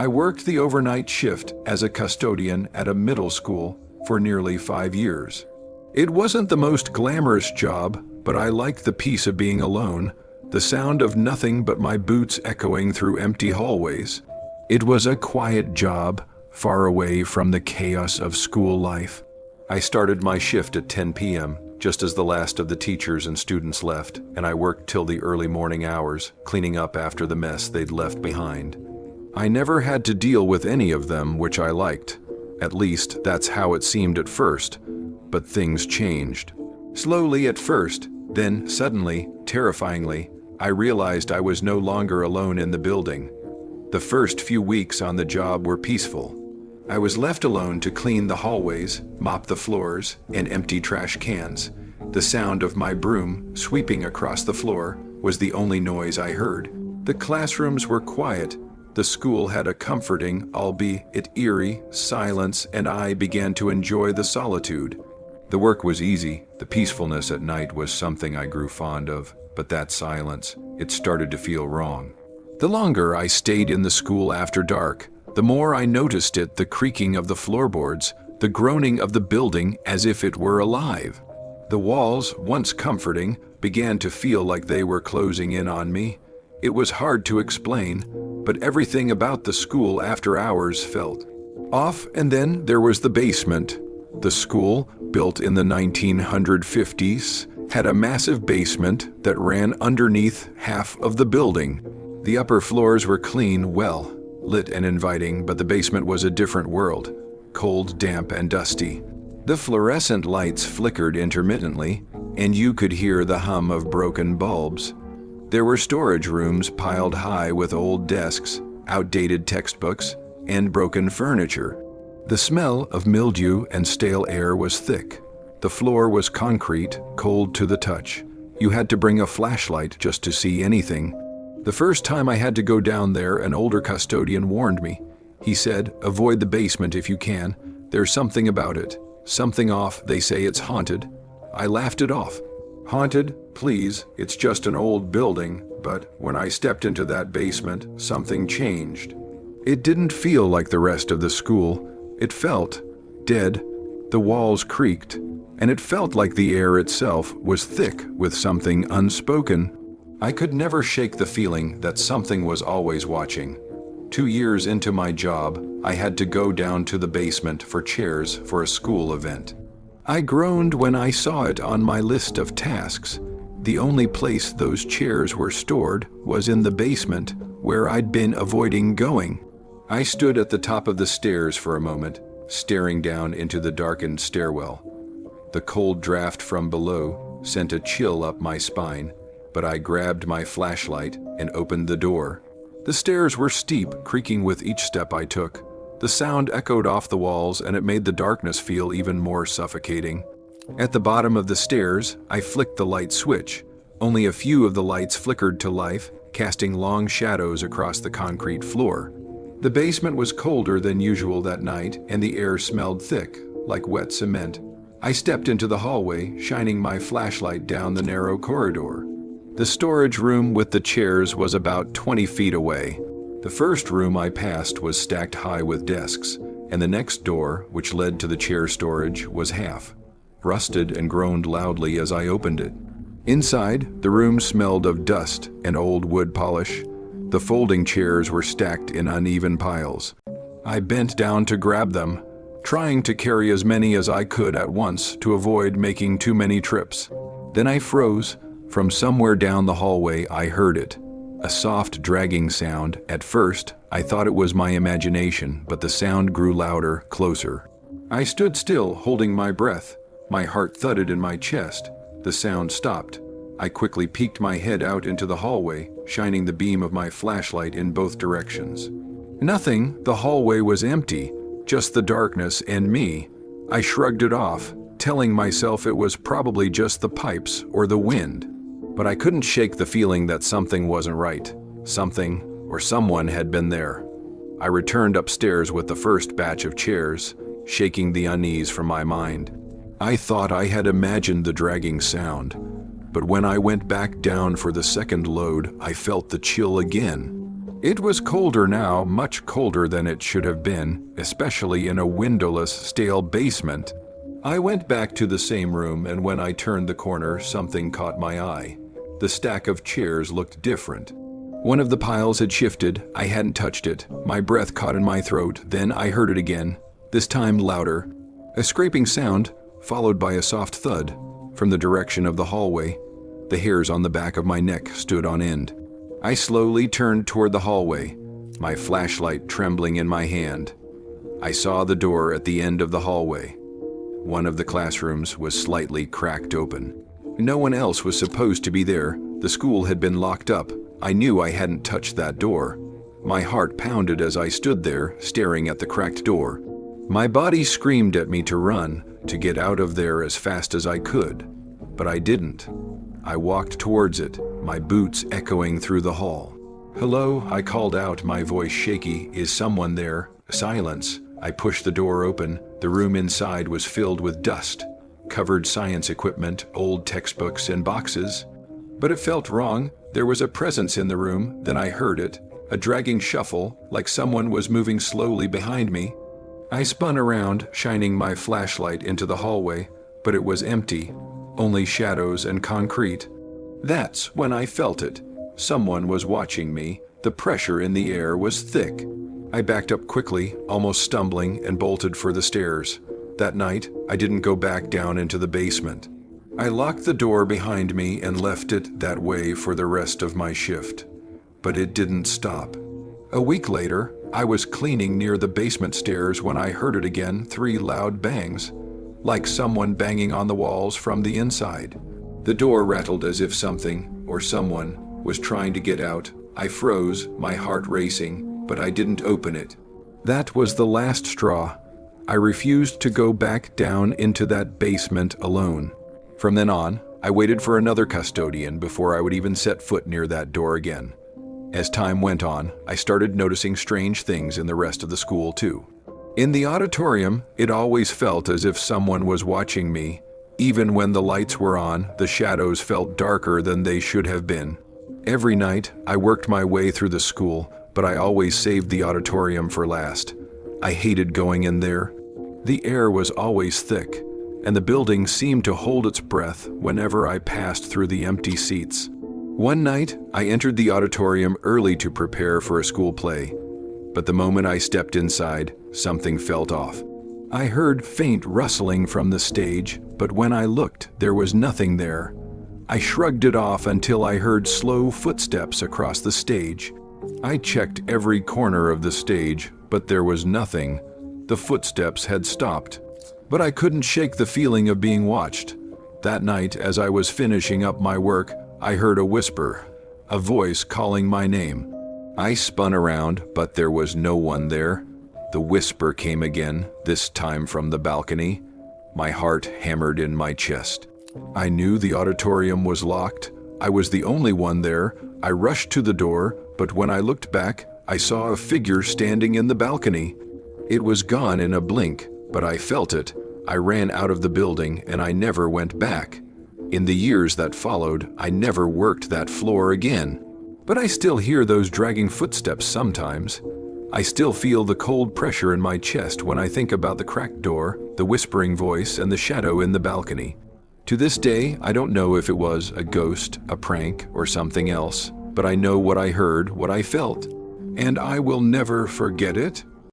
I worked the overnight shift as a custodian at a middle school for nearly 5 years. It wasn't the most glamorous job, but I liked the peace of being alone, the sound of nothing but my boots echoing through empty hallways. It was a quiet job, far away from the chaos of school life. I started my shift at 10 p.m., just as the last of the teachers and students left, and I worked till the early morning hours, cleaning up after the mess they'd left behind. I never had to deal with any of them, which I liked. At least, that's how it seemed at first. But things changed. Slowly at first, then suddenly, terrifyingly, I realized I was no longer alone in the building. The first few weeks on the job were peaceful. I was left alone to clean the hallways, mop the floors, and empty trash cans. The sound of my broom sweeping across the floor was the only noise I heard. The classrooms were quiet. The school had a comforting, albeit eerie, silence, and I began to enjoy the solitude. The work was easy. The peacefulness at night was something I grew fond of, but that silence, it started to feel wrong. The longer I stayed in the school after dark, the more I noticed it, the creaking of the floorboards, the groaning of the building as if it were alive. The walls, once comforting, began to feel like they were closing in on me. It was hard to explain, but everything about the school after hours felt off. And then there was the basement. The school, built in the 1950s, had a massive basement that ran underneath half of the building. The upper floors were clean, well lit and inviting, but the basement was a different world, cold, damp, and dusty. The fluorescent lights flickered intermittently, and you could hear the hum of broken bulbs. There were storage rooms piled high with old desks, outdated textbooks, and broken furniture. The smell of mildew and stale air was thick. The floor was concrete, cold to the touch. You had to bring a flashlight just to see anything. The first time I had to go down there, an older custodian warned me. He said, "Avoid the basement if you can. There's something about it. Something off. They say it's haunted." I laughed it off. Haunted? Please, it's just an old building. But when I stepped into that basement, something changed. It didn't feel like the rest of the school. It felt dead. The walls creaked, and it felt like the air itself was thick with something unspoken. I could never shake the feeling that something was always watching. 2 years into my job, I had to go down to the basement for chairs for a school event. I groaned when I saw it on my list of tasks. The only place those chairs were stored was in the basement, where I'd been avoiding going. I stood at the top of the stairs for a moment, staring down into the darkened stairwell. The cold draft from below sent a chill up my spine, but I grabbed my flashlight and opened the door. The stairs were steep, creaking with each step I took. The sound echoed off the walls, and it made the darkness feel even more suffocating. At the bottom of the stairs, I flicked the light switch. Only a few of the lights flickered to life, casting long shadows across the concrete floor. The basement was colder than usual that night, and the air smelled thick, like wet cement. I stepped into the hallway, shining my flashlight down the narrow corridor. The storage room with the chairs was about 20 feet away. The first room I passed was stacked high with desks, and the next door, which led to the chair storage, was half. Rusted and groaned loudly as I opened it. Inside, the room smelled of dust and old wood polish. The folding chairs were stacked in uneven piles. I bent down to grab them, trying to carry as many as I could at once to avoid making too many trips. Then I froze. From somewhere down the hallway, I heard it. A soft, dragging sound. At first, I thought it was my imagination, but the sound grew louder, closer. I stood still, holding my breath. My heart thudded in my chest. The sound stopped. I quickly peeked my head out into the hallway, shining the beam of my flashlight in both directions. Nothing. The hallway was empty, just the darkness and me. I shrugged it off, telling myself it was probably just the pipes or the wind. But I couldn't shake the feeling that something wasn't right. Something or someone had been there. I returned upstairs with the first batch of chairs, shaking the unease from my mind. I thought I had imagined the dragging sound, but when I went back down for the second load, I felt the chill again. It was colder now, much colder than it should have been, especially in a windowless, stale basement. I went back to the same room, and when I turned the corner, something caught my eye. The stack of chairs looked different. One of the piles had shifted. I hadn't touched it. My breath caught in my throat. Then I heard it again, this time louder. A scraping sound, followed by a soft thud. From the direction of the hallway, the hairs on the back of my neck stood on end. I slowly turned toward the hallway, my flashlight trembling in my hand. I saw the door at the end of the hallway. One of the classrooms was slightly cracked open. No one else was supposed to be there. The school had been locked up. I knew I hadn't touched that door. My heart pounded as I stood there, staring at the cracked door. My body screamed at me to run, to get out of there as fast as I could. But I didn't. I walked towards it, my boots echoing through the hall. "Hello," I called out, my voice shaky. "Is someone there?" Silence. I pushed the door open. The room inside was filled with dust, covered science equipment, old textbooks, and boxes. But it felt wrong. There was a presence in the room. Then I heard it, a dragging shuffle, like someone was moving slowly behind me. I spun around, shining my flashlight into the hallway, but it was empty, only shadows and concrete. That's when I felt it. Someone was watching me. The pressure in the air was thick. I backed up quickly, almost stumbling, and bolted for the stairs. That night, I didn't go back down into the basement. I locked the door behind me and left it that way for the rest of my shift. But it didn't stop. A week later, I was cleaning near the basement stairs when I heard it again, 3 loud bangs, like someone banging on the walls from the inside. The door rattled as if something, or someone, was trying to get out. I froze, my heart racing, but I didn't open it. That was the last straw. I refused to go back down into that basement alone. From then on, I waited for another custodian before I would even set foot near that door again. As time went on, I started noticing strange things in the rest of the school too. In the auditorium, it always felt as if someone was watching me. Even when the lights were on, the shadows felt darker than they should have been. Every night, I worked my way through the school, but I always saved the auditorium for last. I hated going in there. The air was always thick, and the building seemed to hold its breath whenever I passed through the empty seats. One night, I entered the auditorium early to prepare for a school play, but the moment I stepped inside, something felt off. I heard faint rustling from the stage, but when I looked, there was nothing there. I shrugged it off until I heard slow footsteps across the stage. I checked every corner of the stage, but there was nothing. The footsteps had stopped. But I couldn't shake the feeling of being watched. That night, as I was finishing up my work, I heard a whisper, a voice calling my name. I spun around, but there was no one there. The whisper came again, this time from the balcony. My heart hammered in my chest. I knew the auditorium was locked. I was the only one there. I rushed to the door, but when I looked back, I saw a figure standing in the balcony. It was gone in a blink, but I felt it. I ran out of the building, and I never went back. In the years that followed, I never worked that floor again. But I still hear those dragging footsteps sometimes. I still feel the cold pressure in my chest when I think about the cracked door, the whispering voice, and the shadow in the balcony. To this day, I don't know if it was a ghost, a prank, or something else, but I know what I heard, what I felt, and I will never forget it